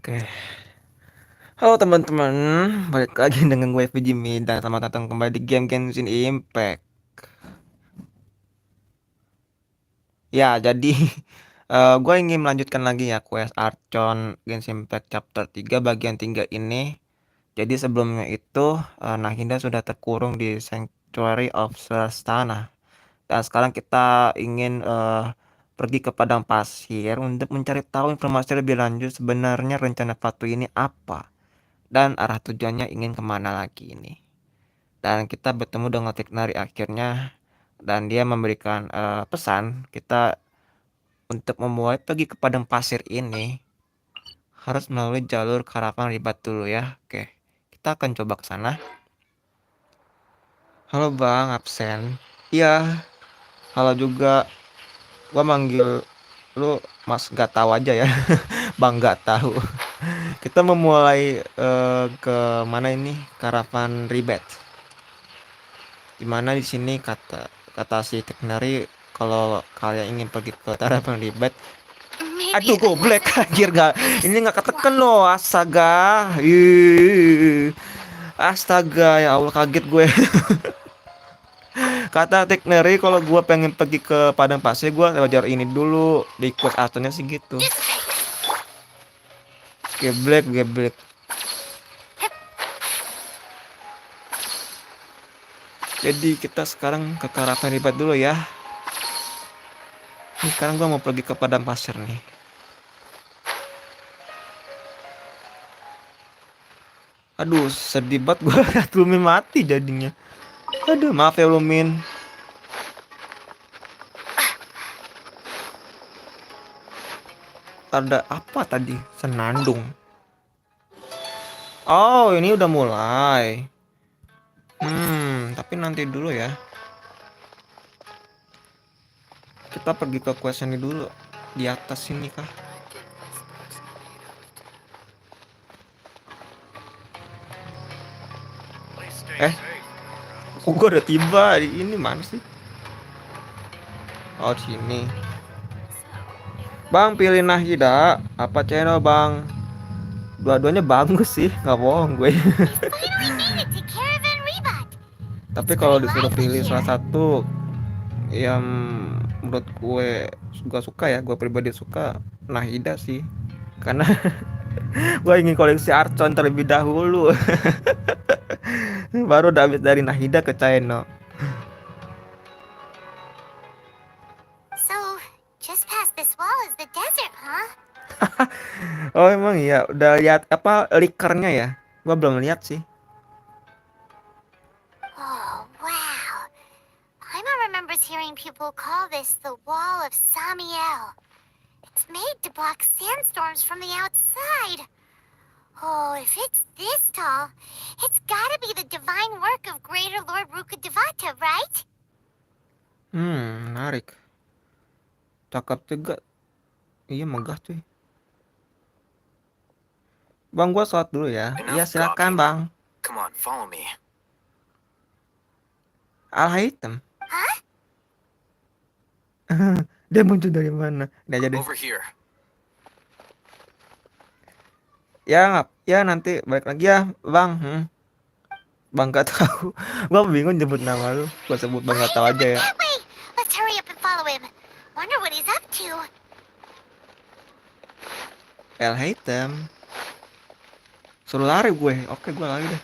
Oke, halo teman-teman, balik lagi dengan gue Jimmy dan selamat datang kembali di game Genshin Impact. Ya, jadi gue ingin melanjutkan lagi ya Quest Archon Genshin Impact Chapter 3 bagian 3 ini. Jadi sebelumnya itu Nahinda sudah terkurung di Sanctuary of Celestana. Dan sekarang kita ingin pergi ke Padang Pasir untuk mencari tahu informasi lebih lanjut sebenarnya rencana Fatui ini apa dan arah tujuannya ingin kemana lagi ini. Dan kita bertemu dengan Tighnari akhirnya dan dia memberikan pesan kita untuk memulai pergi ke Padang Pasir ini harus melalui jalur Caravan Ribat dulu ya. Oke, kita akan coba ke sana. Halo Bang, absen. Iya, halo juga. Gua manggil lu Mas gak tahu aja ya. Bang gak tahu. Kita memulai ke mana ini? Caravan Ribat. Dimana di sini kata si Tighnari kalau kalian ingin pergi ke Caravan Ribat. Aduh goblek anjir gak. Ini nggak ketekan loh, astaga. Ih. Astaga, ya Allah kaget gue. Kata Tighnari kalau gue pengen pergi ke Padang Pasir gue belajar ini dulu di Quest Archonnya sih gitu. Geblek geblek. Jadi kita sekarang ke Caravan Ribat dulu ya. Ini sekarang gue mau pergi ke Padang Pasir nih. Aduh sedih banget gue liat Lumine mati jadinya. Aduh maaf ya Lumine. Ada apa tadi? Senandung. Oh ini udah mulai. Tapi nanti dulu ya. Kita pergi ke quest ini dulu. Di atas sini kah? Oh, gue udah tiba di ini mana sih? Oh sini. Bang pilih Nahida apa channel bang? Dua-duanya bagus sih, nggak bohong gue. Tapi kalau disuruh pilih salah satu yang menurut gue suka ya, gue pribadi suka Nahida sih. Karena gue ingin koleksi Archon terlebih dahulu. Baru udah habis dari Nahida ke China. So, just past this wall is the desert, huh? Oh emang iya, udah lihat apa likernya ya? Gua belum lihat sih. Oh, wow. Paimon remembers hearing people call this the Wall of Samiel. It's made to block sandstorms from the outside. Oh, if it's this tall, it's gotta be the divine work of Greater Lord Rukkhadevata, right? Menarik. Cakep juga. Iya megah cuy. Bang gua sholat dulu ya. Iya silakan bang. Come on, follow me. Al item. Huh? Dia muncul dari mana? Ini aja deh. Over here. Ya nanti balik lagi ya bang. Bang gak tahu. Gua bingung nyebut nama lu. Gua sebut bang gak tahu aja ya. That way! Let's hurry up and follow him. Wonder what he's up to. Al item. Suruh lari gue. Oke gue lari deh.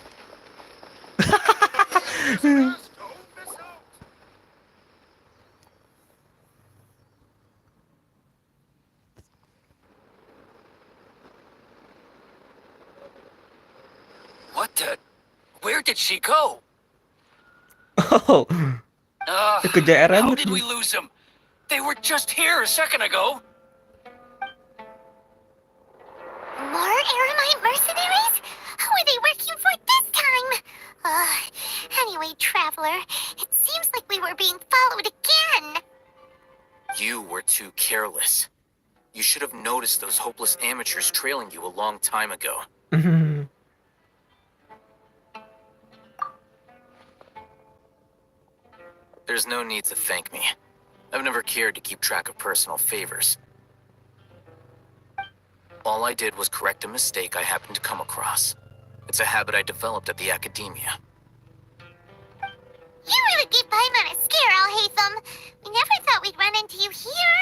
What the? Where did she go? Oh. Kejar How aja did tuh. we lose them? They were just here a second ago. More Aramite mercenaries? Who are they working for this time? Anyway, Traveler, it seems like we were being followed again. You were too careless. You should have noticed those hopeless amateurs trailing you a long time ago. There's no need to thank me. I've never cared to keep track of personal favors. All I did was correct a mistake I happened to come across. It's a habit I developed at the academia. You really gave Paimon a scare, Alhaitham. We never thought we'd run into you here.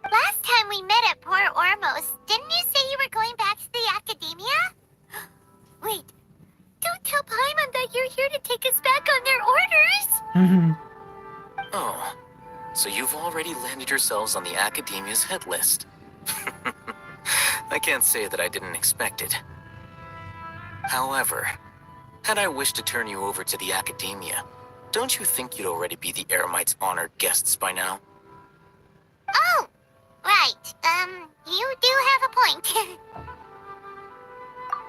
Last time we met at Port Ormos, didn't you say you were going back to the academia? Wait, don't tell Paimon that you're here to take us back on their orders. Oh, so you've already landed yourselves on the academia's hit list. I can't say that I didn't expect it. However, had I wished to turn you over to the academia, don't you think you'd already be the Eremites' honored guests by now? Oh, right. You do have a point.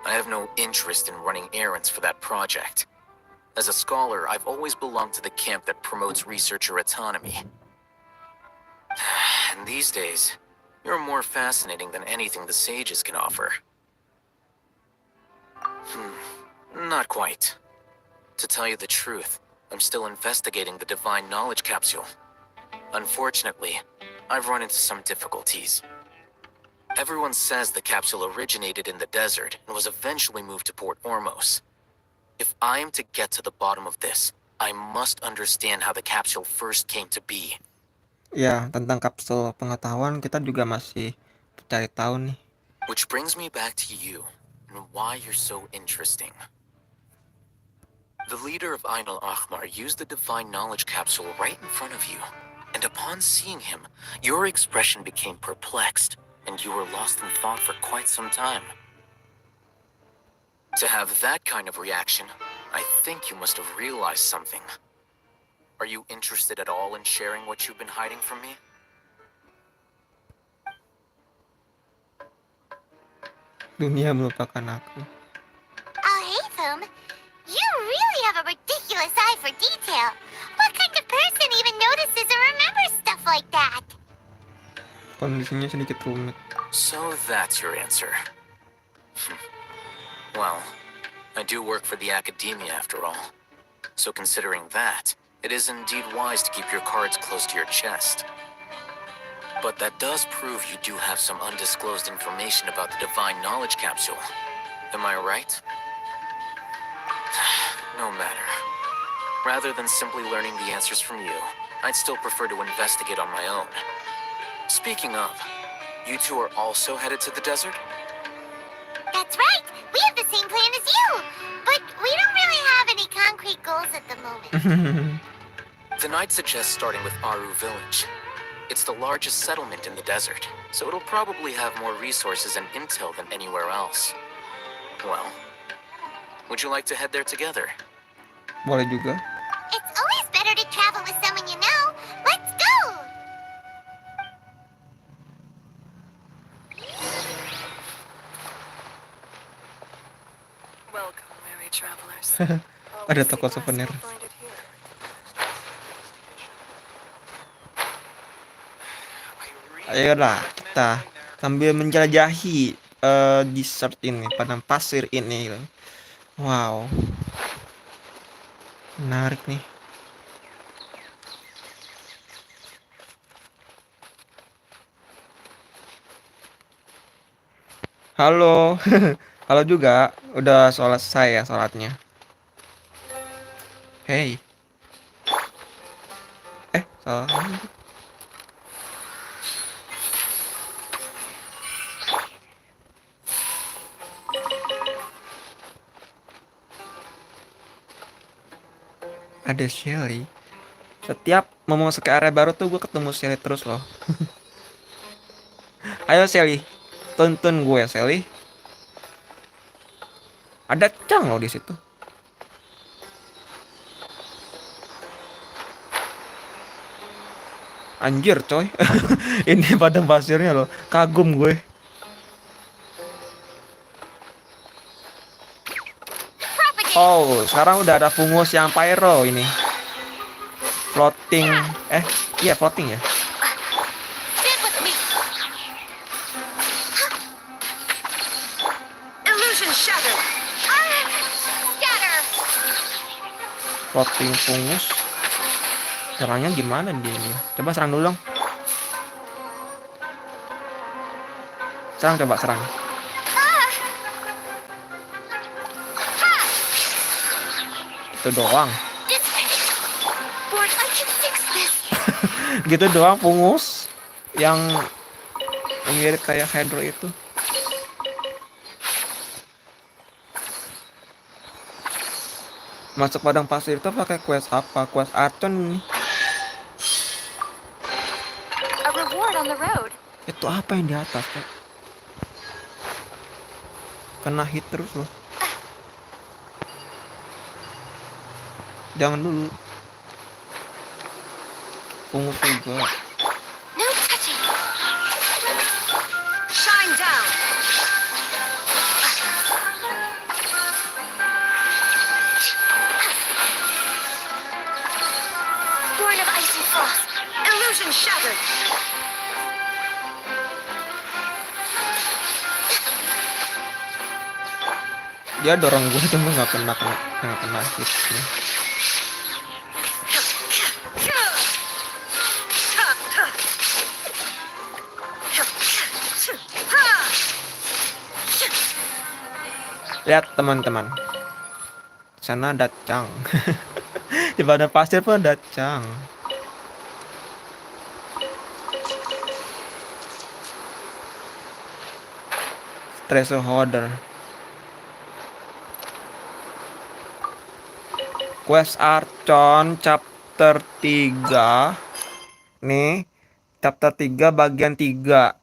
I have no interest in running errands for that project. As a scholar, I've always belonged to the camp that promotes researcher autonomy. And these days, you're more fascinating than anything the sages can offer. Not quite. To tell you the truth, I'm still investigating the Divine Knowledge Capsule. Unfortunately, I've run into some difficulties. Everyone says the capsule originated in the desert and was eventually moved to Port Ormos. If I am to get to the bottom of this, I must understand how the capsule first came to be. Ya, tentang kapsul pengetahuan kita juga masih cari tahu nih. Which brings me back to you and why you're so interesting. The leader of Ainul Ahmar used the Divine Knowledge Capsule right in front of you, and upon seeing him, your expression became perplexed, and you were lost in thought for quite some time. To have that kind of reaction, I think you must have realized something. Are you interested at all in sharing what you've been hiding from me? Dunia melupakan aku. Alhaitham, you really have a ridiculous eye for detail. What kind of person even notices or remembers stuff like that? Kondisinya sedikit rumit. So that's your answer. Well, I do work for the academia after all. So considering that, it is indeed wise to keep your cards close to your chest. But that does prove you do have some undisclosed information about the Divine Knowledge Capsule. Am I right? No matter. Rather than simply learning the answers from you, I'd still prefer to investigate on my own. Speaking of, you two are also headed to the desert? That's right. We have the same plan as you. But we don't really have any concrete goals at the moment. Then I'd suggest starting with Aru Village. It's the largest settlement in the desert, so it'll probably have more resources and intel than anywhere else. Well, would you like to head there together? Boleh juga. It's always better to travel with someone you know. Let's go! Welcome, weary travelers. Ada toko souvenir. Ayolah kita sambil menjelajahi desert ini, padang pasir ini. Wow, menarik nih. Halo, halo juga. Udah selesai ya sholatnya. Hey, salah. Ada Shelly. Setiap mau masuk ke area baru tuh gue ketemu Shelly terus loh. Ayo Shelly, tuntun gue Shelly. Ada Chang loh di situ. Anjir coy. Ini padang pasirnya loh. Kagum gue. Oh, sekarang udah ada fungus yang pyro ini. Floating. Iya floating ya. Stand with me. Illusion shatter. Scatter! Floating fungus. Serangnya gimana dia ini? Coba serang dulu dong. Serang, coba serang. Itu doang. Born, I can fix this. Gitu doang, pungus. Yang mirip kayak Hydro itu. Masuk padang pasir itu pakai quest apa? Quest Archon nih. A reward on the road. Itu apa yang di atas, Kak? Kena hit terus loh. Jangan dulu. Pungus juga. No touching. Shine down. Born of icy frost. Illusion shattered. Dia dorong gue cuma nggak kena hitnya. Lihat teman-teman, sana ada Chang. Di Padang Pasir pun ada Chang. Treasure Hoarder. Quest Archon Chapter 3. Nih, Chapter 3 bagian 3.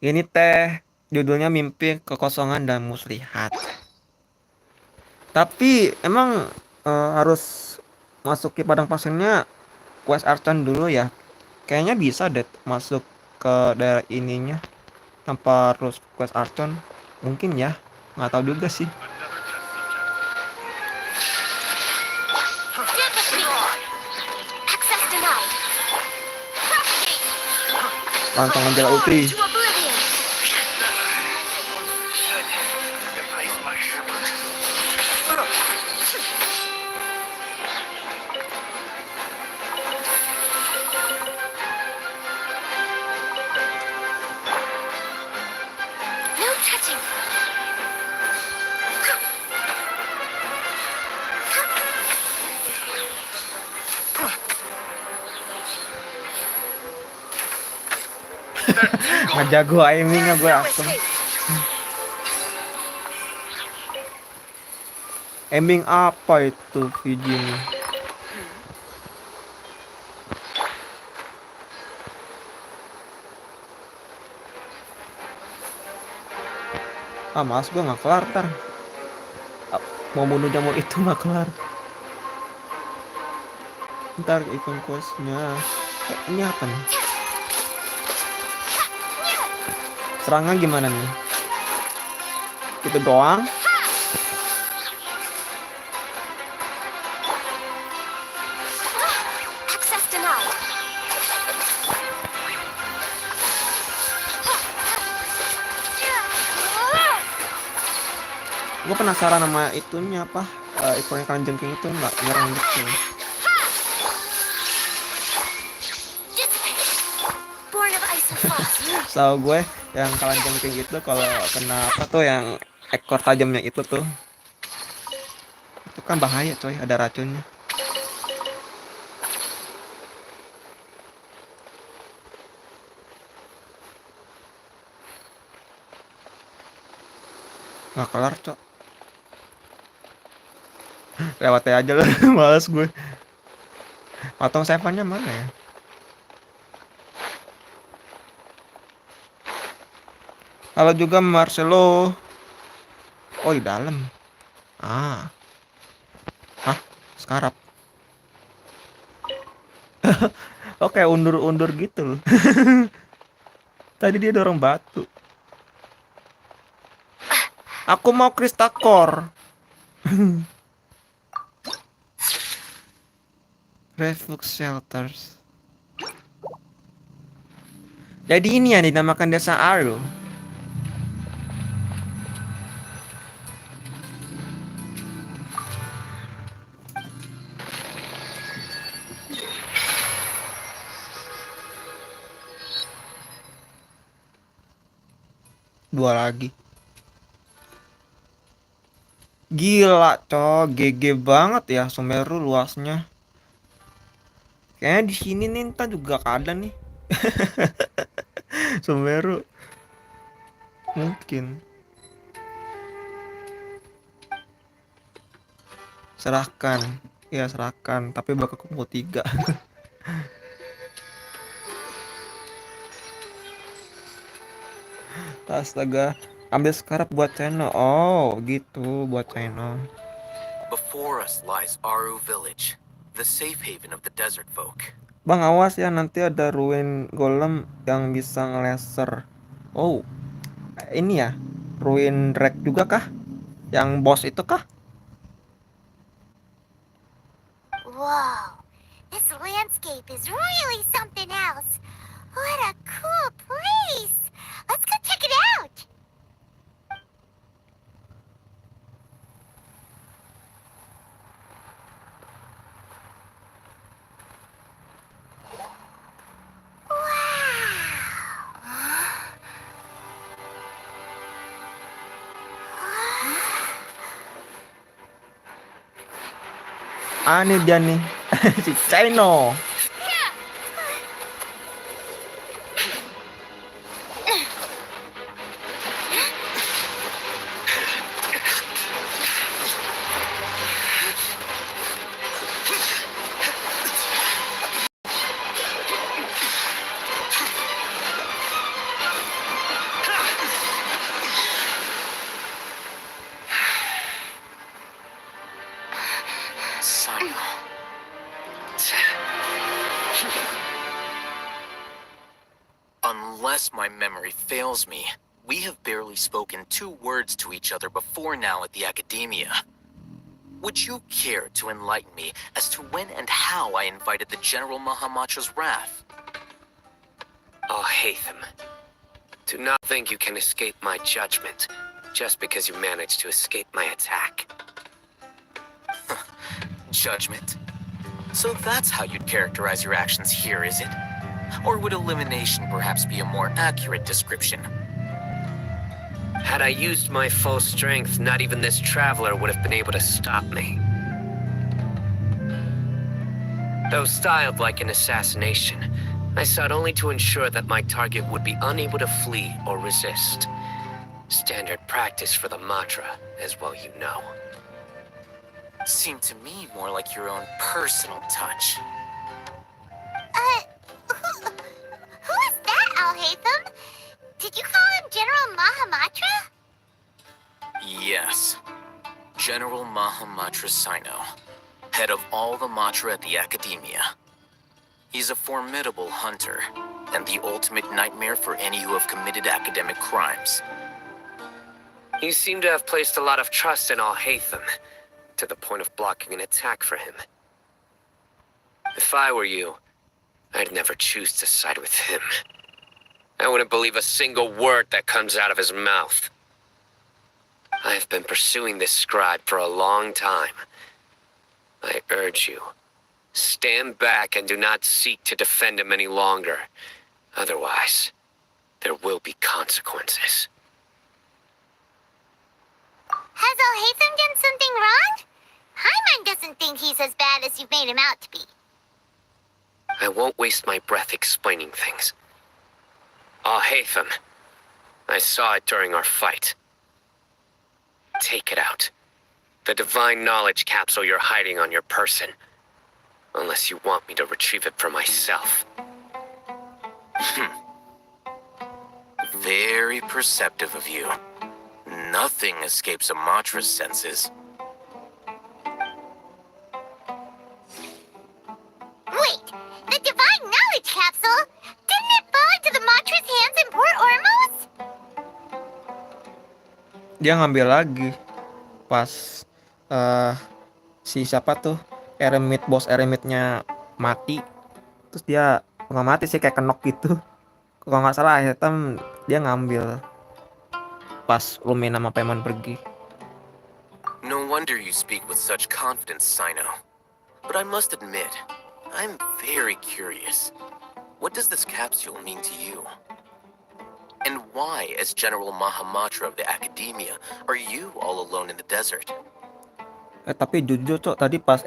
Ini teh judulnya Mimpi Kekosongan dan Muslihat. Tapi emang harus masuk ke Padang Pasirnya Quest Archon dulu ya. Kayaknya bisa deh masuk ke daerah ininya tanpa harus Quest Archon. Mungkin ya, nggak tahu juga sih. Stand with me. Access denied. Propagate. Pantang Anjala Utri. To oblivion. No touching. Nggak jago aimingnya gue No asem. escape. Aiming apa itu Vijay ini? Mas gue nggak kelar ntar. Mau bunuh jamur itu nggak kelar. Ntar event questnya. Ini apa nih? Serangan gimana nih? Itu doang? Access denied. Gue penasaran sama itunya apa? Ikon yang kalian jengking itu nggak nyerang gitu. Born of ice and frost. Tahu gue yang kalian jengking itu kalau kena apa tuh yang ekor tajamnya itu tuh. Itu kan bahaya coy, ada racunnya. Nggak kelar cok. Lewatnya aja lah. Males gue. Potong sevennya mana ya? Halo juga Marcelo. Oh di dalam. Ah. Hah? Sekarap. Oke, undur-undur gitu loh. Tadi dia dorong batu. Aku mau Crystal Core. Reflux Shelters. Jadi ini yang dinamakan desa Aru. 2 lagi. Gila, cok, GG banget ya Sumeru luasnya. Kayaknya di sini nih ntar juga keadaan nih. Sumeru mungkin. Serahkan. Ya serahkan, tapi bakal kumpul 3. Astaga, ambil scarab buat channel. Oh, gitu buat channel. Before us lies Aru Village, the safe haven of the desert folk. Bang, awas ya, nanti ada ruin golem yang bisa ngelaser. Oh, ini ya, ruin drag juga kah? Yang boss itu kah? Whoa, this landscape is really something else. What a cool place! Let's go check it out! Ah, ini dia nih. Si Chino. Sino. Unless my memory fails me, we have barely spoken 2 words to each other before now at the Academia. Would you care to enlighten me as to when and how I invited the General Mahamatra's wrath? Oh, Hatham. Do not think you can escape my judgment just because you managed to escape my attack. Judgment? So that's how you'd characterize your actions here, is it? Or would elimination perhaps be a more accurate description? Had I used my full strength, not even this traveler would have been able to stop me. Though styled like an assassination, I sought only to ensure that my target would be unable to flee or resist. Standard practice for the Matra, as well you know. Seemed to me more like your own personal touch. Who is that, Alhaitham? Did you call him General Mahamatra? Yes. General Mahamatra Sino, head of all the Matra at the Academia. He's a formidable hunter, and the ultimate nightmare for any who have committed academic crimes. You seem to have placed a lot of trust in Alhaitham, to the point of blocking an attack for him. If I were you, I'd never choose to side with him. I wouldn't believe a single word that comes out of his mouth. I have been pursuing this scribe for a long time. I urge you, stand back and do not seek to defend him any longer. Otherwise, there will be consequences. Has Alhaitham done something wrong? Hyman doesn't think he's as bad as you've made him out to be. I won't waste my breath explaining things. Alhaitham, I saw it during our fight. Take it out. The divine knowledge capsule you're hiding on your person. Unless you want me to retrieve it for myself. Very perceptive of you. Nothing escapes a Matra's senses. Wait, the divine knowledge capsule? Didn't it fall into the Matra's hands in Port Ormos? Dia ngambil lagi pas si siapa tuh boss Eremitnya mati, terus dia nggak mati sih, kayak kenok gitu. Kalau nggak salah item dia ngambil pas Lumine Paimon pergi. No wonder you speak with such confidence, Sino. But I must admit, I'm very curious. What does this capsule mean to you? And why, as General Mahamatra of the Academia, are you all alone in the desert? Tapi jujur cok, tadi pas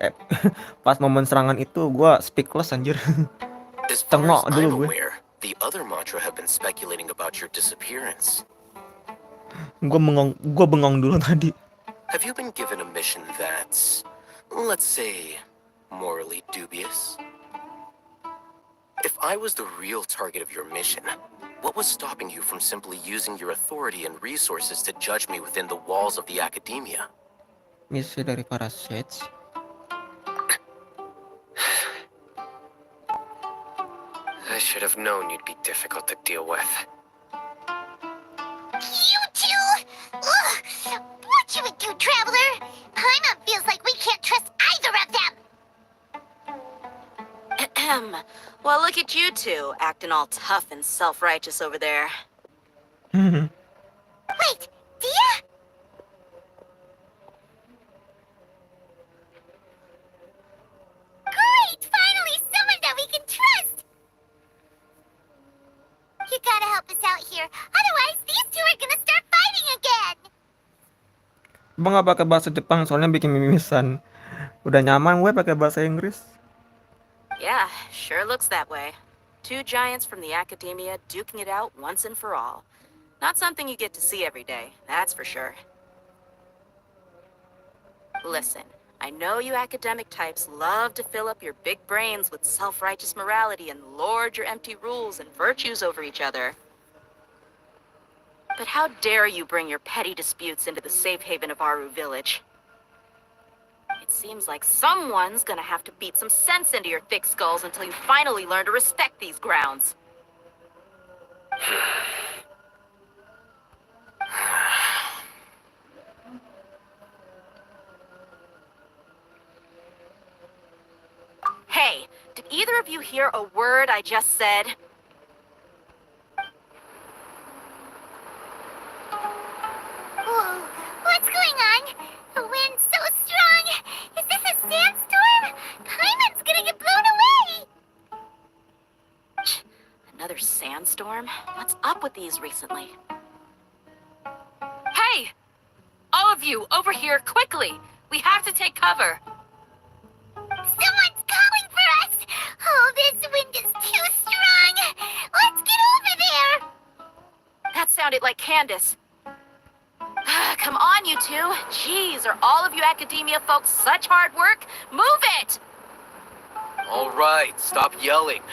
pas momen serangan itu gua speechless anjir. As far as Cengok I'm dulu gue. aware, the other Matra have been speculating about your disappearance. Gua bengong dulu tadi. Have you been given a mission that's, let's say, morally dubious? If I was the real target of your mission, what was stopping you from simply using your authority and resources to judge me within the walls of the Academia? Misi dari para Sage. I should have known you'd be difficult to deal with. You two! Ugh! What you would do, Traveler? Paimon feels like we can't trust either of them! Ahem. Well, look at you two, acting all tough and self-righteous over there. Wait, Dia? Great! Finally, someone that we can trust! You gotta help us out here. Otherwise, these two are gonna start fighting again! Bang gak pakai bahasa Jepang soalnya bikin mimisan. Udah nyaman gue pakai bahasa Inggris. Yeah, sure looks that way. Two giants from the Academia duking it out once and for all. Not something you get to see every day, that's for sure. Listen, I know you academic types love to fill up your big brains with self-righteous morality and lord your empty rules and virtues over each other. But how dare you bring your petty disputes into the safe haven of Aru Village? It seems like someone's gonna have to beat some sense into your thick skulls until you finally learn to respect these grounds. Hey, did either of you hear a word I just said? Whoa, what's going on? The wind's so strong! Is this a sandstorm? Paimon's gonna get blown away! Another sandstorm? What's up with these recently? Hey! All of you, over here, quickly! We have to take cover! Someone's calling for us! Oh, this wind is too strong! Let's get over there! That sounded like Candace. Come on, you two. Jeez, are all of you academia folks such hard work? Move it! All right, stop yelling.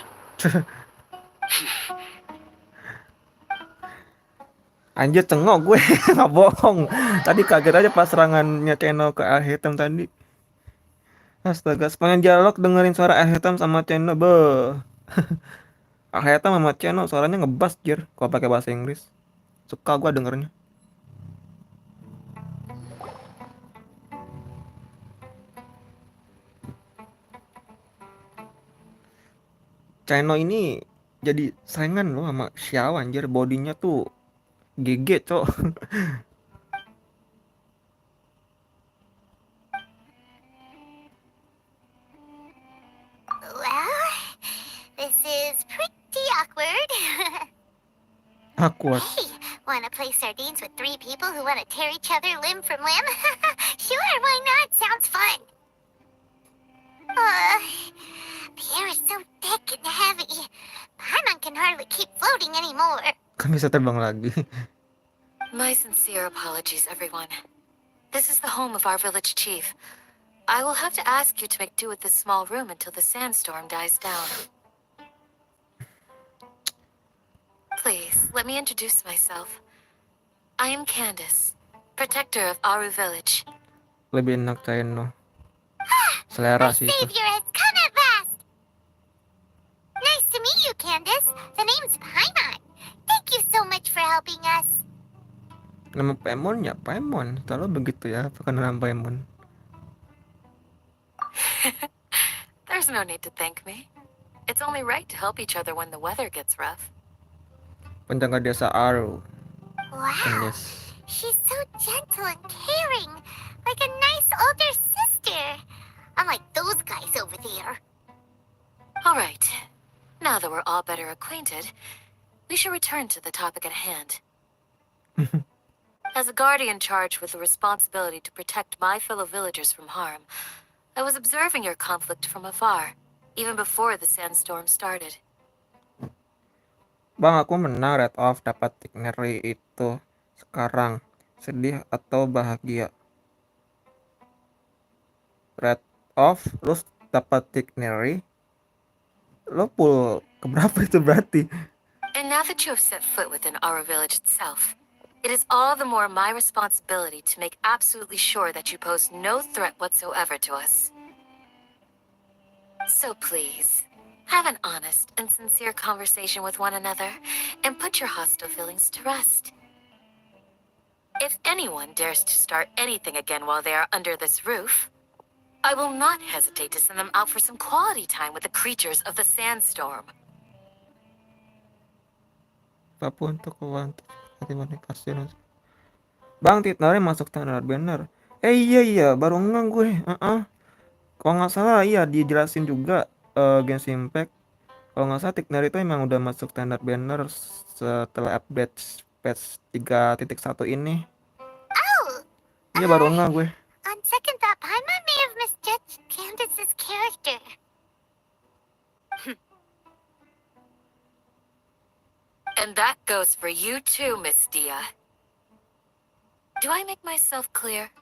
Anjir cengok gue. Gak bohong. Tadi kaget aja pas serangannya channel ke Ahetem tadi. Astaga, sepanjang dialog dengerin suara Ahetem sama channel. Ahetem sama channel suaranya ngebas jir kalau pakai bahasa Inggris. Suka gue dengernya. Channel ini jadi saingan loh sama Xiao anjir, bodinya tuh GG cok. Well, this is pretty awkward. Awkward. Hey, wanna play sardines with three people who wanna tear each other limb from limb? Sure, why not? Sounds fun. The air is so thick and heavy. Paimon can hardly keep floating anymore. Kan bisa terbang lagi. My sincere apologies, everyone. This is the home of our village chief. I will have to ask you to make do with this small room until the sandstorm dies down. Please, let me introduce myself. I am Candace, protector of Aru Village. Lebih enak channel. Selera sih itu. Savior has come at last. Nice to meet you, Candace. The name's Paimon. Thank you so much for helping us. Nama Paimon ya Paimon. Selalu begitu ya, bukan nama Paimon. There's no need to thank me. It's only right to help each other when the weather gets rough. Penjaga desa Aru. Wow, Candace. she's so gentle and caring, like a nice older sister. Unlike those guys over there. All right. Now that we're all better acquainted, we should return to the topic at hand. As a guardian charged with the responsibility to protect my fellow villagers from harm, I was observing your conflict from afar, even before the sandstorm started. Bang, aku menang Red Off dapat Tighnari itu. Sekarang, sedih atau bahagia? Red Off, terus dapat Tighnari. Lo pull keberapa itu berarti? And now that you have set foot within our village itself, it is all the more my responsibility to make absolutely sure that you pose no threat whatsoever to us. So please, have an honest and sincere conversation with one another, and put your hostile feelings to rest. If anyone dares to start anything again while they are under this roof, I will not hesitate to send them out for some quality time with the creatures of the sandstorm. Apapun untuk kasih. Bang, Tighnari masuk standar banner. Iya, baru ngang gue. Kalau nggak salah iya dijelasin juga Genshin Impact. Kalau nggak salah Tighnari itu emang udah masuk standar banner setelah update patch 3.1 ini. Oh! Iya baru nggak gue. On second thought, Paimon may have misjudged Candace's character. And that goes for you too, Miss Dia. Do I make myself clear?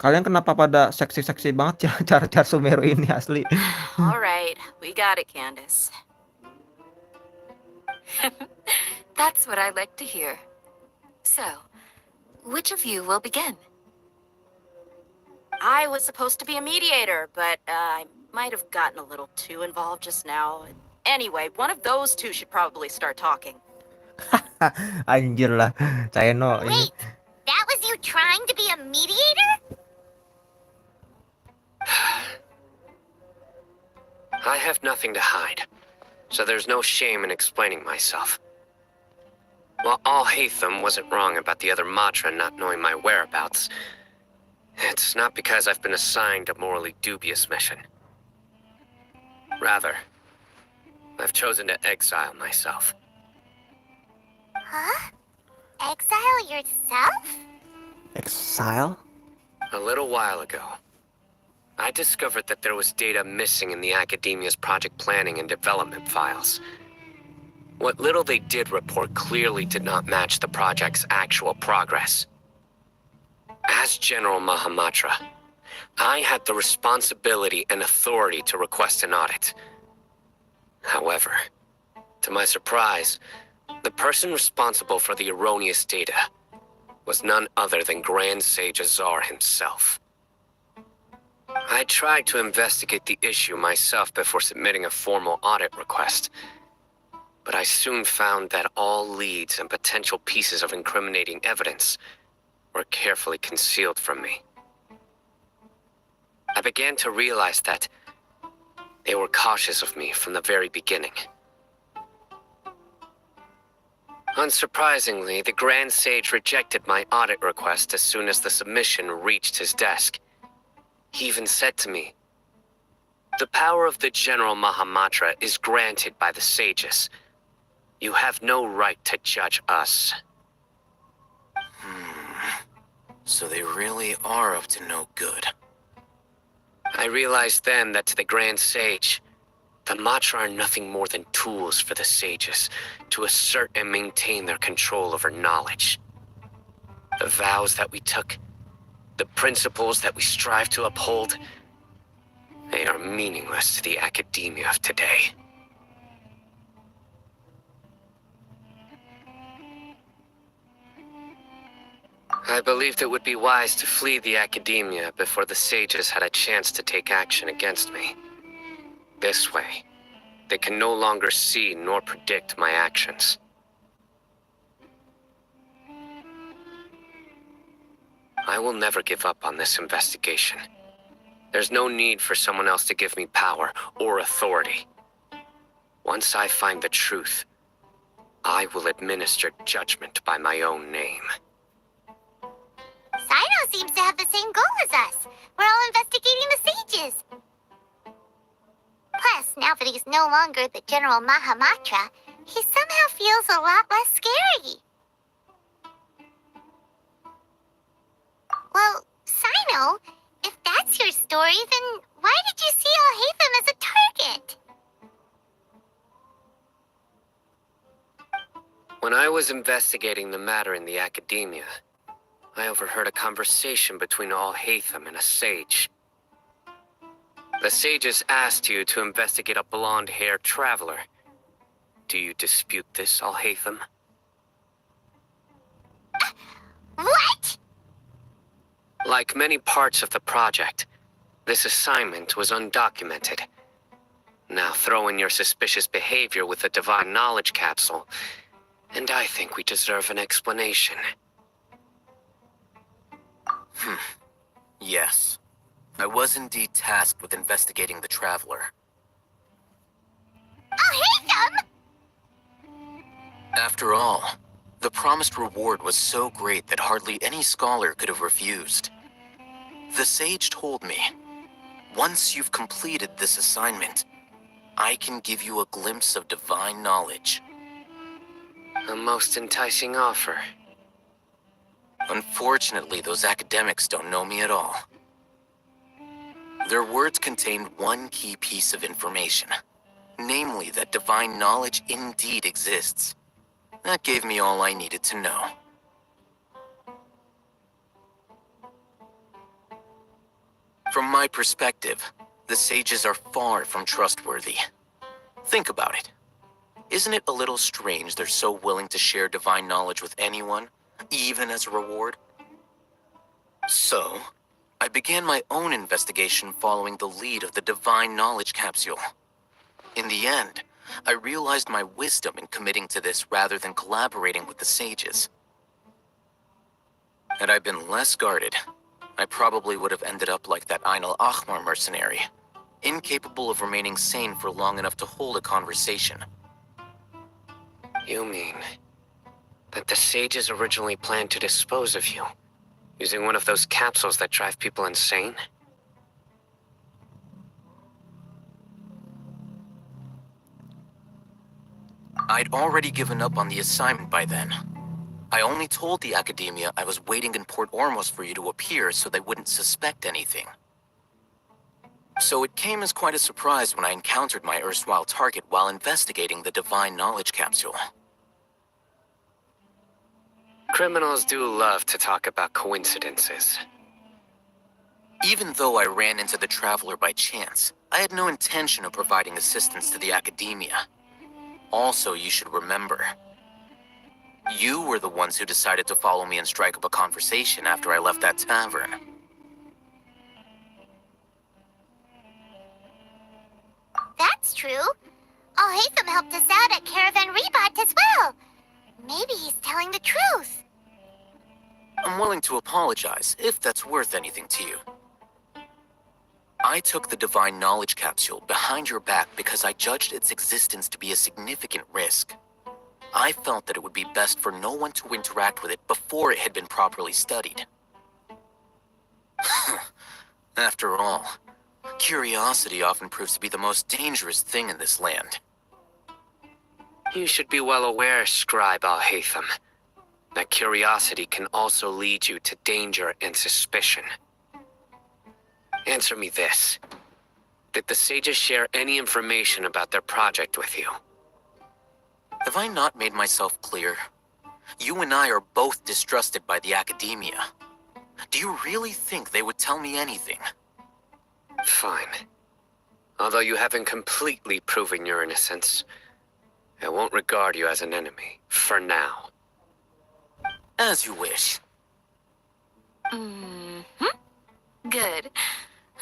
Kalian kenapa pada seksi-seksi banget ya cara-cara Sumeru ini asli? All right, we got it, Candace. That's what I like to hear. So, which of you will begin? I was supposed to be a mediator, but I might have gotten a little too involved just now. Anyway, one of those two should probably start talking. Anjir lah, Caino ini. Wait, that was you trying to be a mediator? I have nothing to hide, so there's no shame in explaining myself. While Alhaitham wasn't wrong about the other Matra not knowing my whereabouts, it's not because I've been assigned a morally dubious mission. Rather, I've chosen to exile myself. Huh? Exile yourself? Exile? A little while ago, I discovered that there was data missing in the Academia's project planning and development files. What little they did report clearly did not match the project's actual progress. As General Mahamatra, I had the responsibility and authority to request an audit. However, to my surprise, the person responsible for the erroneous data was none other than Grand Sage Azar himself. I tried to investigate the issue myself before submitting a formal audit request, but I soon found that all leads and potential pieces of incriminating evidence were carefully concealed from me. I began to realize that they were cautious of me from the very beginning. Unsurprisingly, the Grand Sage rejected my audit request as soon as the submission reached his desk. He even said to me, "The power of the General Mahamatra is granted by the sages. You have no right to judge us." So they really are up to no good. I realized then that to the Grand Sage, the Matra are nothing more than tools for the sages to assert and maintain their control over knowledge. The vows that we took, the principles that we strive to uphold, they are meaningless to the academia of today. I believed it would be wise to flee the academia before the sages had a chance to take action against me. This way, they can no longer see nor predict my actions. I will never give up on this investigation. There's no need for someone else to give me power or authority. Once I find the truth, I will administer judgment by my own name. Sino seems to have the same goal as us. We're all investigating the sages. Plus, now that he's no longer the General Mahamatra, he somehow feels a lot less scary. Well, Sino, if that's your story, then why did you see Alhaitham as a target? When I was investigating the matter in the academia, I overheard a conversation between Alhaitham and a sage. The sages asked you to investigate a blonde-haired traveler. Do you dispute this, Alhaitham? What? Like many parts of the project, this assignment was undocumented. Now throw in your suspicious behavior with the Divine Knowledge Capsule, and I think we deserve an explanation. Yes. I was indeed tasked with investigating the Traveler. Alhaitham? After all, the promised reward was so great that hardly any scholar could have refused. The sage told me, once you've completed this assignment, I can give you a glimpse of divine knowledge. A most enticing offer. Unfortunately, those academics don't know me at all. Their words contained one key piece of information, namely that divine knowledge indeed exists. That gave me all I needed to know. From my perspective, the sages are far from trustworthy. Think about it. Isn't it a little strange they're so willing to share divine knowledge with anyone, even as a reward? So, I began my own investigation following the lead of the Divine Knowledge Capsule. In the end, I realized my wisdom in committing to this rather than collaborating with the sages. Had I been less guarded, I probably would have ended up like that Ain al-Ahmar mercenary, incapable of remaining sane for long enough to hold a conversation. You mean that the sages originally planned to dispose of you, using one of those capsules that drive people insane? I'd already given up on the assignment by then. I only told the academia I was waiting in Port Ormos for you to appear so they wouldn't suspect anything. So it came as quite a surprise when I encountered my erstwhile target while investigating the Divine Knowledge Capsule. Criminals do love to talk about coincidences. Even though I ran into the Traveler by chance, I had no intention of providing assistance to the academia. Also, you should remember, you were the ones who decided to follow me and strike up a conversation after I left that tavern. That's true. Alhaitham helped us out at Caravan Ribat as well. Maybe he's telling the truth. I'm willing to apologize, if that's worth anything to you. I took the Divine Knowledge Capsule behind your back because I judged its existence to be a significant risk. I felt that it would be best for no one to interact with it before it had been properly studied. After all, curiosity often proves to be the most dangerous thing in this land. You should be well aware, Scribe Alhaitham, that curiosity can also lead you to danger and suspicion. Answer me this. Did the sages share any information about their project with you? Have I not made myself clear? You and I are both distrusted by the academia. Do you really think they would tell me anything? Fine. Although you haven't completely proven your innocence, I won't regard you as an enemy, for now. As you wish. Good.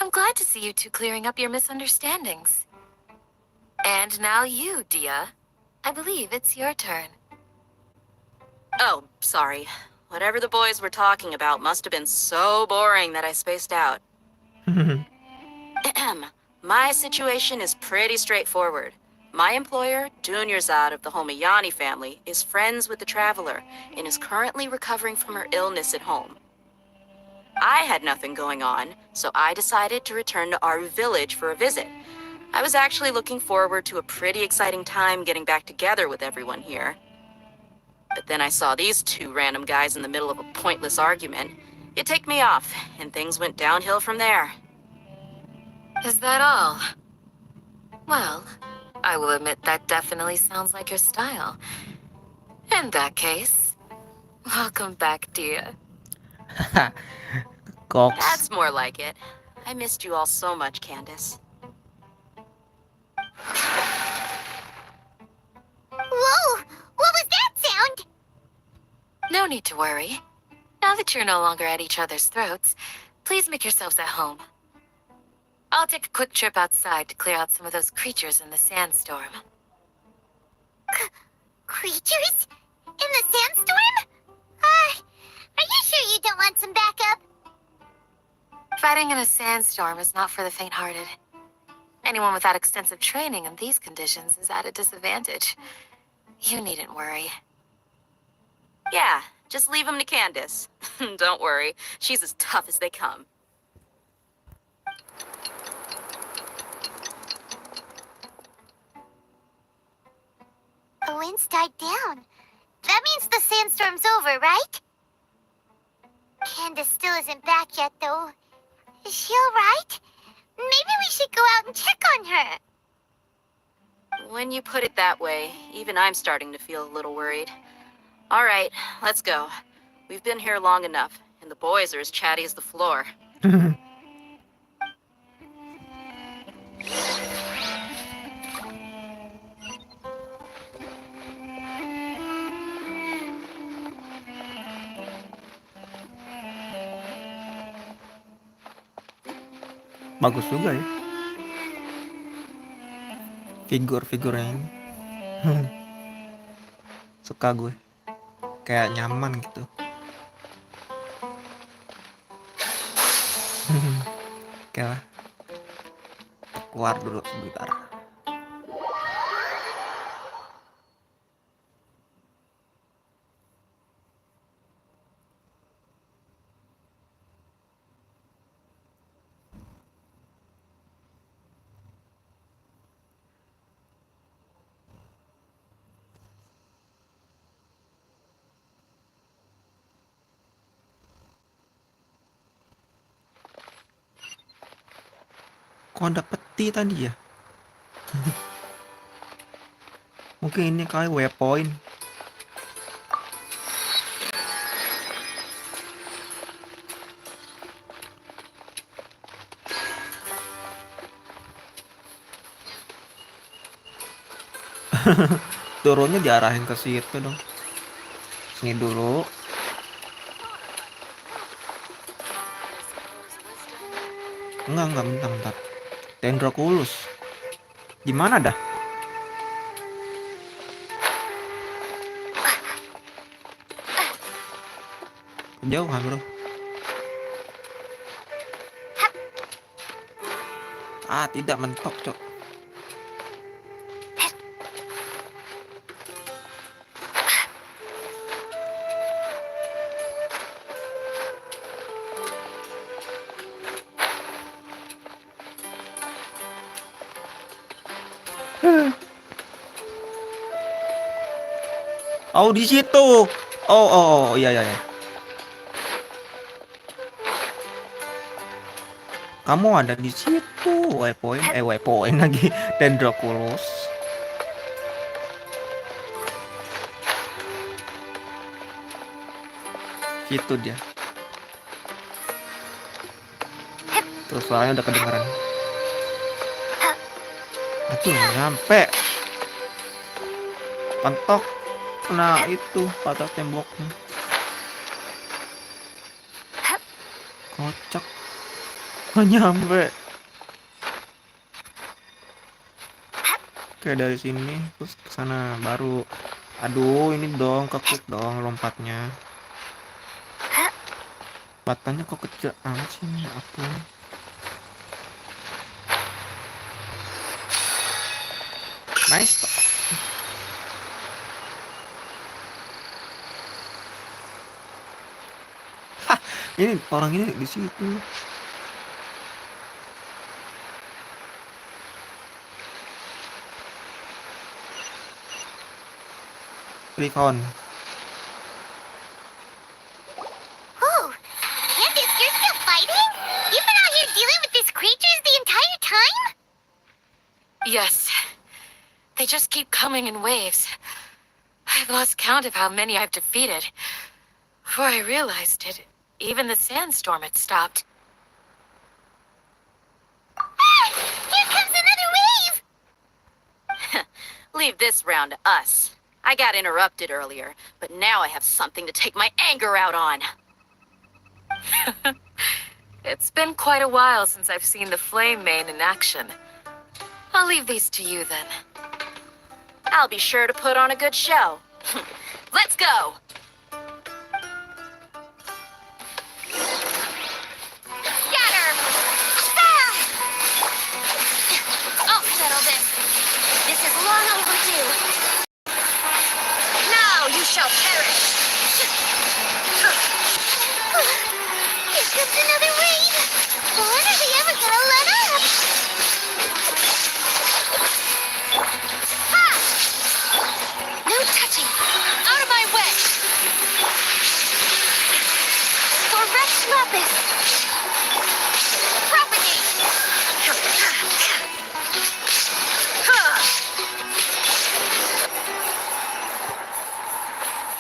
I'm glad to see you two clearing up your misunderstandings. And now you, Dia. I believe it's your turn. Oh, sorry. Whatever the boys were talking about must have been so boring that I spaced out. My situation is pretty straightforward. My employer, Dunyarzad of the Homayani family, is friends with the Traveler and is currently recovering from her illness at home. I had nothing going on, so I decided to return to Aru village for a visit. I was actually looking forward to a pretty exciting time getting back together with everyone here. But then I saw these two random guys in the middle of a pointless argument. It ticked me off, and things went downhill from there. Is that all? Well, I will admit that definitely sounds like your style. In that case, welcome back, dear. Cox. That's more like it. I missed you all so much, Candace. Whoa! What was that sound? No need to worry. Now that you're no longer at each other's throats, please make yourselves at home. I'll take a quick trip outside to clear out some of those creatures in the sandstorm. Creatures? In the sandstorm? Are you sure you don't want some backup? Fighting in a sandstorm is not for the faint-hearted. Anyone without extensive training in these conditions is at a disadvantage. You needn't worry. Yeah, just leave them to Candace. Don't worry, she's as tough as they come. The wind's died down. That means the sandstorm's over, right? Candace still isn't back yet, though. Is she alright? Maybe we should go out and check on her. When you put it that way, even I'm starting to feel a little worried. All right, let's go. We've been here long enough, and the boys are as chatty as the floor. Bagus juga ya figur-figurnya ini. Suka gue, kayak nyaman gitu. Oke lah, keluar dulu sebentar. Kok ada peti tadi ya? Mungkin ini kali waypoint. Turunnya diarahin ke situ dong. Sini dulu. Enggak, bentar. Dendroculus. Gimana dah? Kejauhan, bro. Tidak mentok, cok. Oh, di situ. Oh, iya. Kamu ada di situ. Waypoint lagi. Dendroculus. Situ dia. Terus suaranya udah kedengaran. Aduh, nyampe. Pentok. Nah, itu patah temboknya. Kocak. Nggak nyampe. Oke, dari sini terus ke sana baru. Aduh, ini dong keklik dong lompatnya. Batanya kok kecil amat sih ini aku. Nice. Ini orang ini di situ. Recon. Whoa, Candace, you're still fighting? You've been out here dealing with these creatures the entire time? Yes. They just keep coming in waves. I've lost count of how many I've defeated. Before I realized it, even the sandstorm had stopped. Ah, here comes another wave! Leave this round to us. I got interrupted earlier, but now I have something to take my anger out on. It's been quite a while since I've seen the Flame Mane in action. I'll leave these to you then. I'll be sure to put on a good show. Let's go! Scatter! Ah! I'll settle this. This is long overdue. Now you shall perish! Here comes another wave! When are they ever gonna let up? Ha! No touching! Out of my way! For Rex Lapis! Propagate!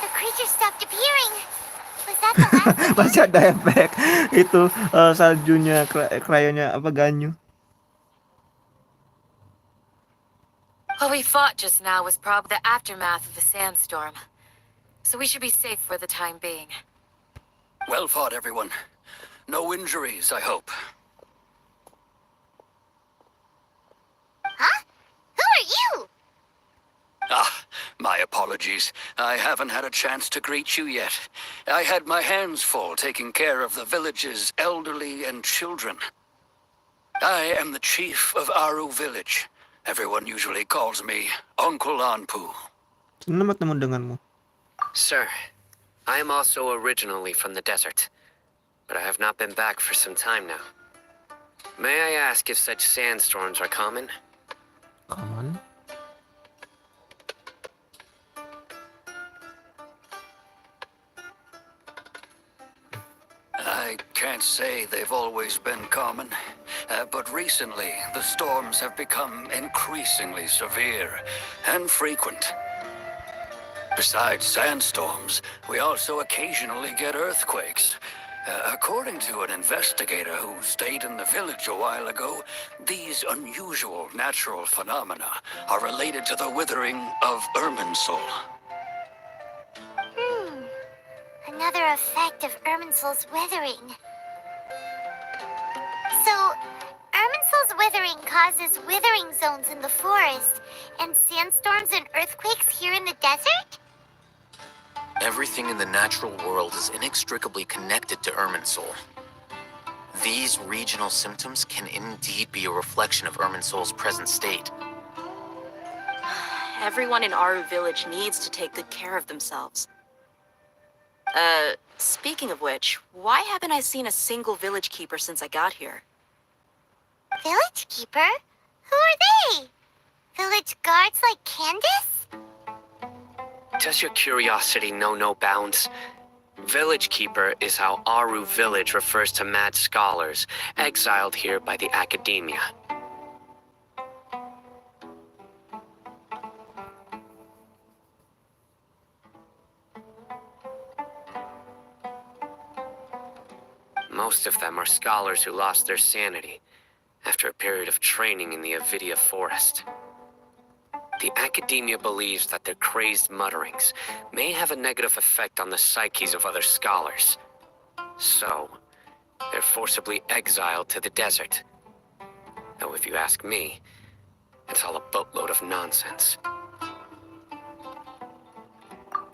The creature stopped appearing. Was that the last of Masih ada efek itu saljunya, cryonya apa ganyu. What we fought just now was probably the aftermath of the sandstorm. So we should be safe for the time being. Well fought, everyone. No injuries, I hope. Huh? Who are you? Ah, my apologies. I haven't had a chance to greet you yet. I had my hands full taking care of the village's elderly and children. I am the chief of Aru Village. Everyone usually calls me Uncle Anpu. Senang bertemu denganmu. Sir, I am also originally from the desert, but I have not been back for some time now. May I ask if such sandstorms are common? Common. I can't say they've always been common, but recently the storms have become increasingly severe and frequent. Besides sandstorms, we also occasionally get earthquakes. According to an investigator who stayed in the village a while ago, these unusual natural phenomena are related to the withering of Irminsul. Another effect of Irminsul's withering. So, Irminsul's withering causes withering zones in the forest, and sandstorms and earthquakes here in the desert? Everything in the natural world is inextricably connected to Irminsul. These regional symptoms can indeed be a reflection of Irminsul's present state. Everyone in Aru Village needs to take good care of themselves. Speaking of which, why haven't I seen a single village keeper since I got here? Village keeper? Who are they? Village guards like Candace? Does your curiosity know no bounds? Village Keeper is how Aru Village refers to mad scholars exiled here by the academia. Most of them are scholars who lost their sanity after a period of training in the Avidia forest. The academia believes that their crazed mutterings may have a negative effect on the psyches of other scholars. So, they're forcibly exiled to the desert. Though if you ask me, it's all a boatload of nonsense.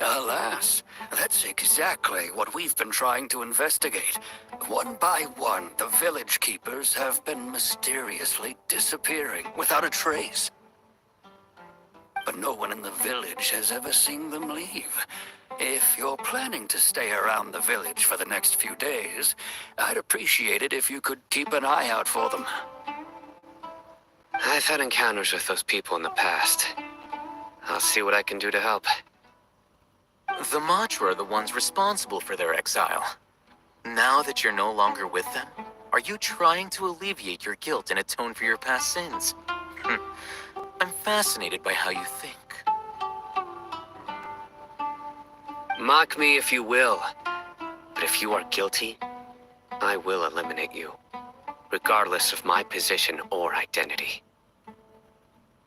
Alas, that's exactly what we've been trying to investigate. One by one, the village keepers have been mysteriously disappearing without a trace. But no one in the village has ever seen them leave. If you're planning to stay around the village for the next few days, I'd appreciate it if you could keep an eye out for them. I've had encounters with those people in the past. I'll see what I can do to help. The Matra are the ones responsible for their exile. Now that you're no longer with them, are you trying to alleviate your guilt and atone for your past sins? I'm fascinated by how you think. Mock me if you will, but if you are guilty, I will eliminate you, regardless of my position or identity.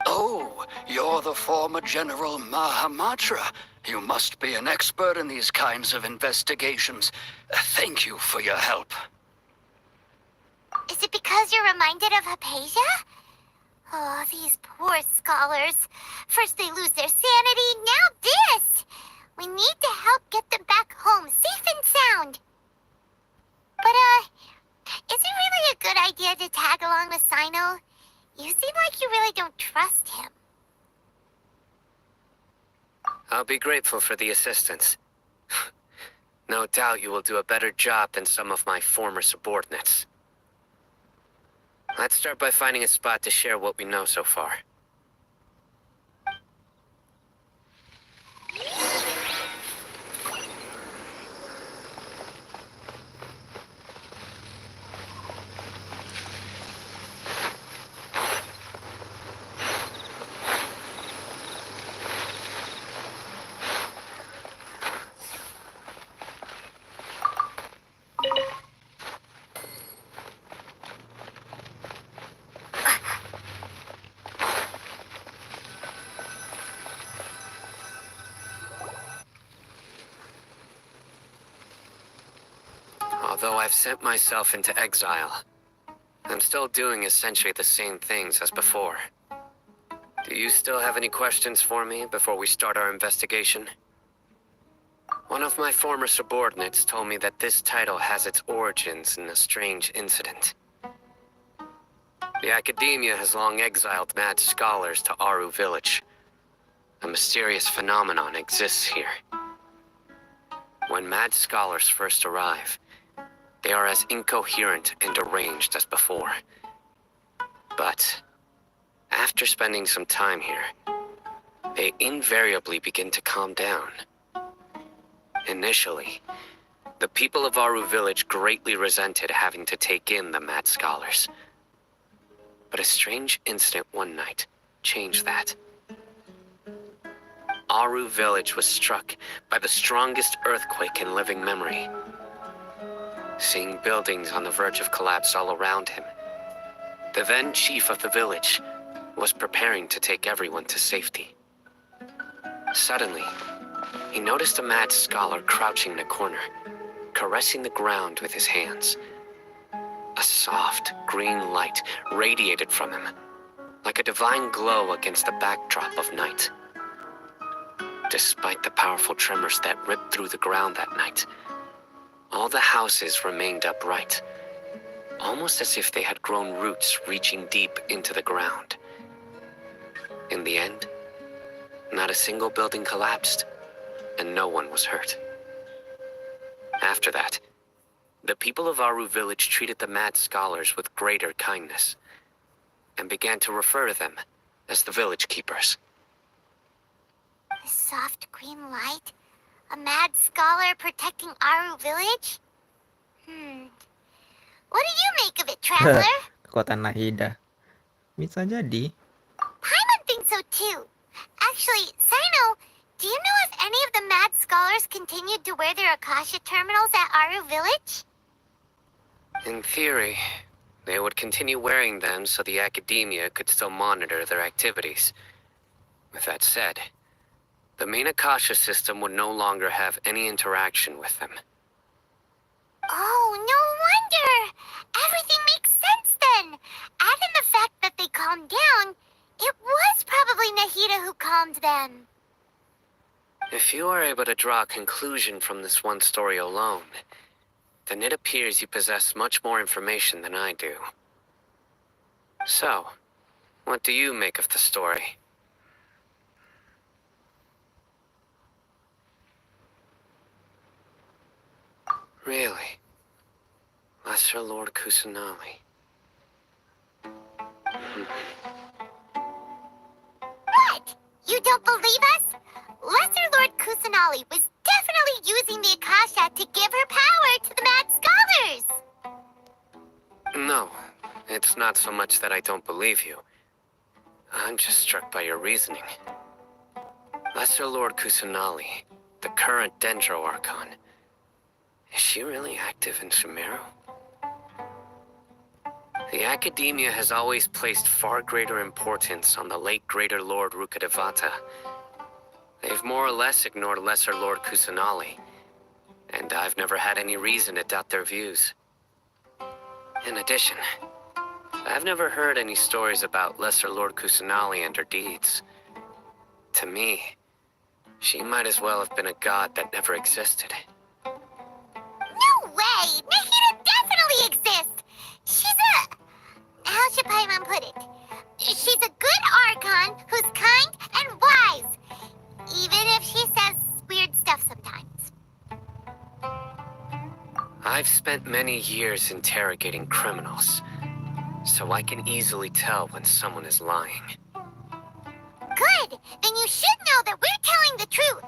Oh, you're the former General Mahamatra. You must be an expert in these kinds of investigations. Thank you for your help. Is it because you're reminded of Hypatia? Oh, these poor scholars. First they lose their sanity, now this! We need to help get them back home, safe and sound. But, is it really a good idea to tag along with Sino? You seem like you really don't trust him. I'll be grateful for the assistance. No doubt you will do a better job than some of my former subordinates. Let's start by finding a spot to share what we know so far. Although I've sent myself into exile, I'm still doing essentially the same things as before. Do you still have any questions for me before we start our investigation? One of my former subordinates told me that this title has its origins in a strange incident. The academia has long exiled mad scholars to Aru village. A mysterious phenomenon exists here. When mad scholars first arrive, they are as incoherent and deranged as before. But after spending some time here, they invariably begin to calm down. Initially, the people of Aru village greatly resented having to take in the mad scholars. But a strange incident one night changed that. Aru village was struck by the strongest earthquake in living memory. Seeing buildings on the verge of collapse all around him, the then chief of the village was preparing to take everyone to safety. Suddenly, he noticed a mad scholar crouching in a corner, caressing the ground with his hands. A soft, green light radiated from him, like a divine glow against the backdrop of night. Despite the powerful tremors that ripped through the ground that night, all the houses remained upright, almost as if they had grown roots reaching deep into the ground. In the end, not a single building collapsed, and no one was hurt. After that, the people of Aru village treated the mad scholars with greater kindness, and began to refer to them as the village keepers. The soft green light? A mad scholar protecting Aru village? What do you make of it, traveler? Kekuatan Nahida. Bisa jadi. Paimon thinks so too. Actually, Sino, do you know if any of the mad scholars continued to wear their Akasha terminals at Aru village? In theory, they would continue wearing them so the academia could still monitor their activities. With that said, the main Akasha system would no longer have any interaction with them. Oh, no wonder! Everything makes sense then! Add in the fact that they calmed down, it was probably Nahida who calmed them. If you are able to draw a conclusion from this one story alone, then it appears you possess much more information than I do. So, what do you make of the story? Really? Lesser Lord Kusanali. What? You don't believe us? Lesser Lord Kusanali was definitely using the Akasha to give her power to the mad scholars. No, it's not so much that I don't believe you. I'm just struck by your reasoning. Lesser Lord Kusanali, the current Dendro Archon, is she really active in Sumeru? The Academia has always placed far greater importance on the late Greater Lord Rukkhadevata. They've more or less ignored Lesser Lord Kusanali, and I've never had any reason to doubt their views. In addition, I've never heard any stories about Lesser Lord Kusanali and her deeds. To me, she might as well have been a god that never existed. No way! Nahida definitely exists! She's a... How should Paimon put it? She's a good Archon who's kind and wise. Even if she says weird stuff sometimes. I've spent many years interrogating criminals, so I can easily tell when someone is lying. Good! Then you should know that we're telling the truth.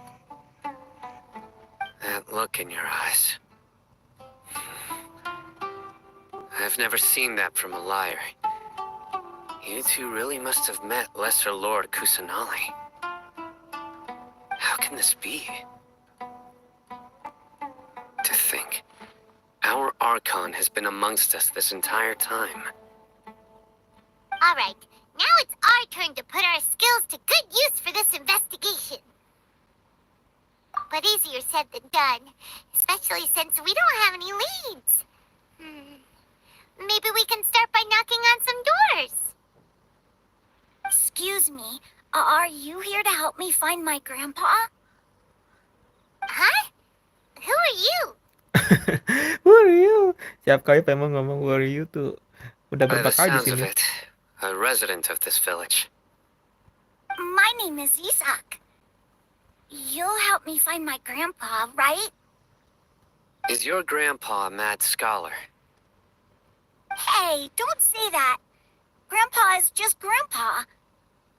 That look in your eyes. I've never seen that from a liar. You two really must have met Lesser Lord Kusanali. How can this be? To think, our Archon has been amongst us this entire time. Alright, now it's our turn to put our skills to good use for this investigation. But easier said than done, especially since we don't have any leads. Maybe we can start by knocking on some doors. Excuse me, are you here to help me find my grandpa? Huh? Who are you? Who are you? Tiap kali Paimon ngomong who are you tuh udah By berapa the kali di sounds of sini. it, a resident of this village. My name is Isak. You'll help me find my grandpa, right? Is your grandpa a mad scholar? Hey, don't say that. Grandpa is just Grandpa.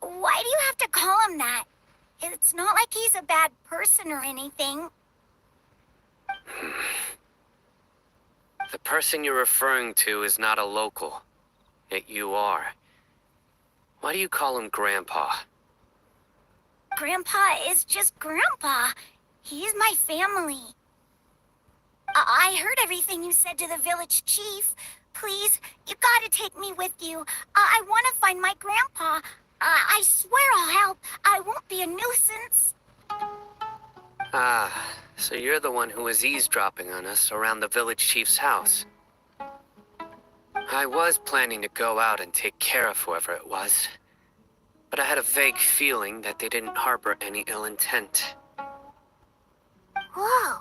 Why do you have to call him that? It's not like he's a bad person or anything. The person you're referring to is not a local, yet you are. Why do you call him Grandpa? Grandpa is just Grandpa. He's my family. I heard everything you said to the village chief. Please, you gotta take me with you. I want to find my grandpa. I swear I'll help. I won't be a nuisance. Ah, so you're the one who was eavesdropping on us around the village chief's house. I was planning to go out and take care of whoever it was, but I had a vague feeling that they didn't harbor any ill intent. Whoa.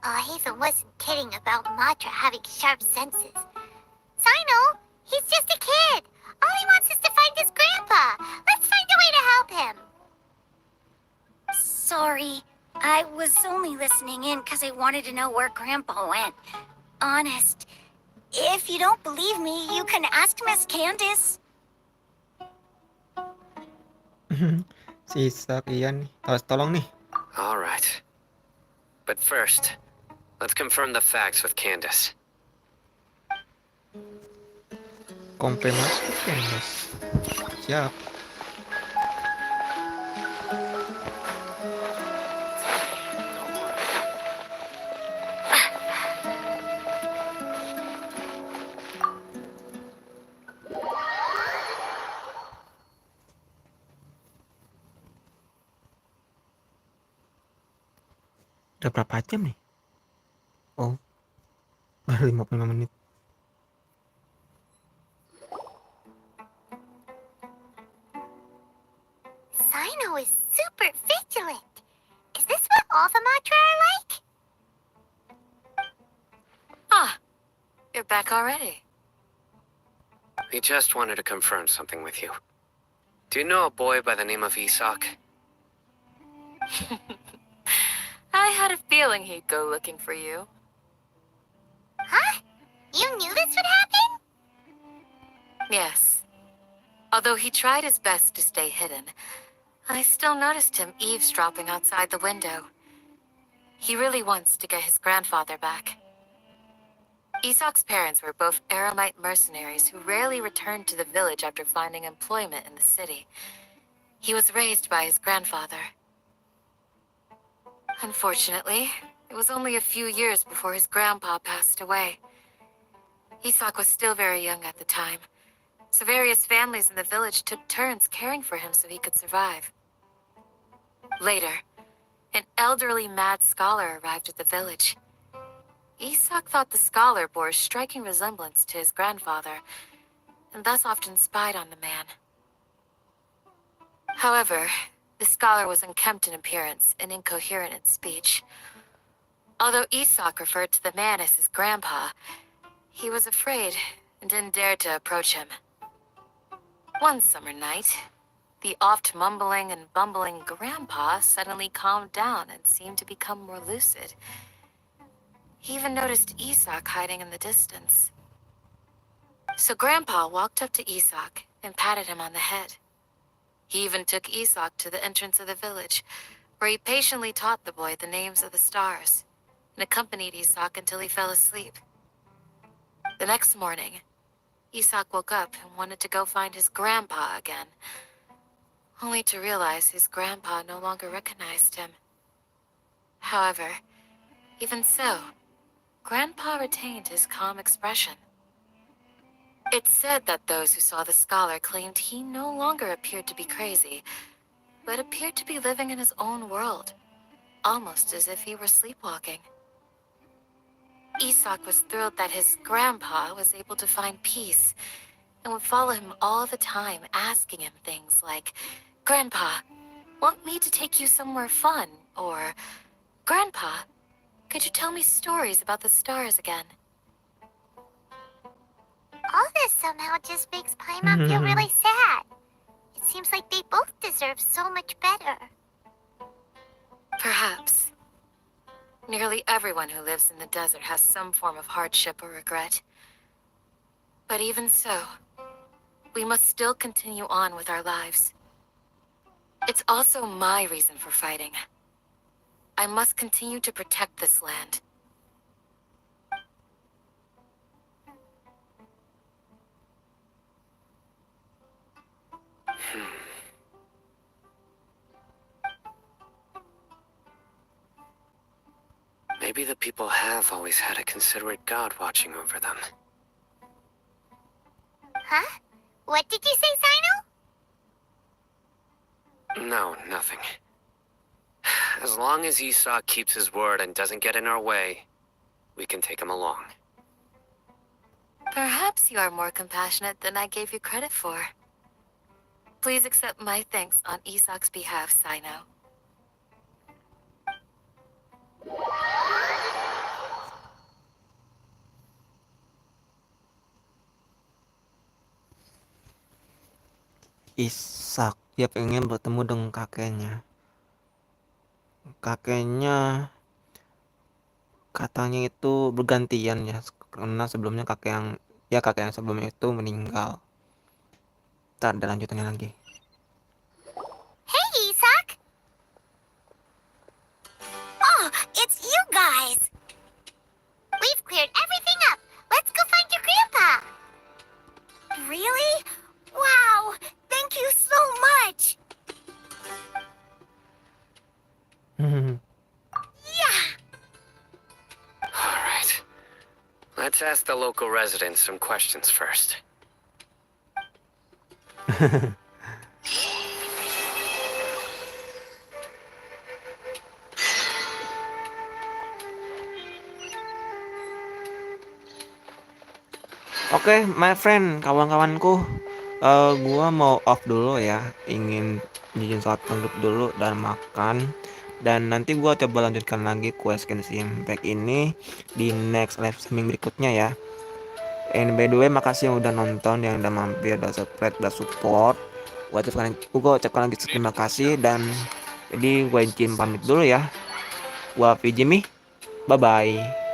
Haven wasn't kidding about Matra having sharp senses. Sino, he's just a kid. All he wants is to find his grandpa. Let's find a way to help him. Sorry, I was only listening in because I wanted to know where Grandpa went. Honest. If you don't believe me, you can ask Miss Candace. Si Isak, iya nih. Tolong nih. All right. But first, let's confirm the facts with Candace. Konfirmasi kan, guys. Siap. Udah berapa jam nih? Oh, baru 55 menit. Sino is super vigilant. Is this what all the Matra are like? Ah, you're back already. We just wanted to confirm something with you. Do you know a boy by the name of Isak? I had a feeling he'd go looking for you. Huh? You knew this would happen? Yes. Although he tried his best to stay hidden, I still noticed him eavesdropping outside the window. He really wants to get his grandfather back. Isak's parents were both Aramite mercenaries who rarely returned to the village after finding employment in the city. He was raised by his grandfather. Unfortunately, it was only a few years before his grandpa passed away. Isak was still very young at the time, so various families in the village took turns caring for him so he could survive. Later, an elderly mad scholar arrived at the village. Isak thought the scholar bore a striking resemblance to his grandfather, and thus often spied on the man. However, the scholar was unkempt in appearance and incoherent in speech. Although Isak referred to the man as his grandpa, he was afraid and didn't dare to approach him. One summer night, the oft mumbling and bumbling grandpa suddenly calmed down and seemed to become more lucid. He even noticed Isak hiding in the distance. So Grandpa walked up to Isak and patted him on the head. He even took Isak to the entrance of the village, where he patiently taught the boy the names of the stars, and accompanied Isak until he fell asleep. The next morning, Isak woke up and wanted to go find his grandpa again, only to realize his grandpa no longer recognized him. However, even so, Grandpa retained his calm expression. It's said that those who saw the scholar claimed he no longer appeared to be crazy, but appeared to be living in his own world, almost as if he were sleepwalking. Isak was thrilled that his grandpa was able to find peace and would follow him all the time, asking him things like, "Grandpa, want me to take you somewhere fun?" Or, "Grandpa, could you tell me stories about the stars again?" All this somehow just makes Paimon feel really sad. It seems like they both deserve so much better. Perhaps. Nearly everyone who lives in the desert has some form of hardship or regret. But even so, we must still continue on with our lives. It's also my reason for fighting. I must continue to protect this land. Maybe the people have always had a considerate god watching over them. Huh? What did you say, Sino? No, nothing. As long as Isak keeps his word and doesn't get in our way, we can take him along. Perhaps you are more compassionate than I gave you credit for. Please accept my thanks on Isak's behalf, Sino. Ishak, dia pengen bertemu dengan kakeknya. Kakeknya katanya itu bergantian ya, karena sebelumnya kakek yang sebelumnya itu meninggal. Ntar ada lanjutannya lagi. Hey, Isak! Oh, it's you guys! We've cleared everything up. Let's go find your grandpa. Really? Wow! Thank you so much! Yeah! All right. Let's ask the local residents some questions first. Oke, my friend, kawan-kawanku, gua mau off dulu ya, ingin izin sholat maghrib dulu dan makan, dan nanti gua coba lanjutkan lagi quest Genshin Impact ini di next live streaming berikutnya ya. And by the way, makasih yang udah nonton, yang udah mampir, udah subscribe, udah support. Gua ucapkan lagi terima kasih, dan jadi gua izin pamit dulu ya. Gua Vijimi, bye bye.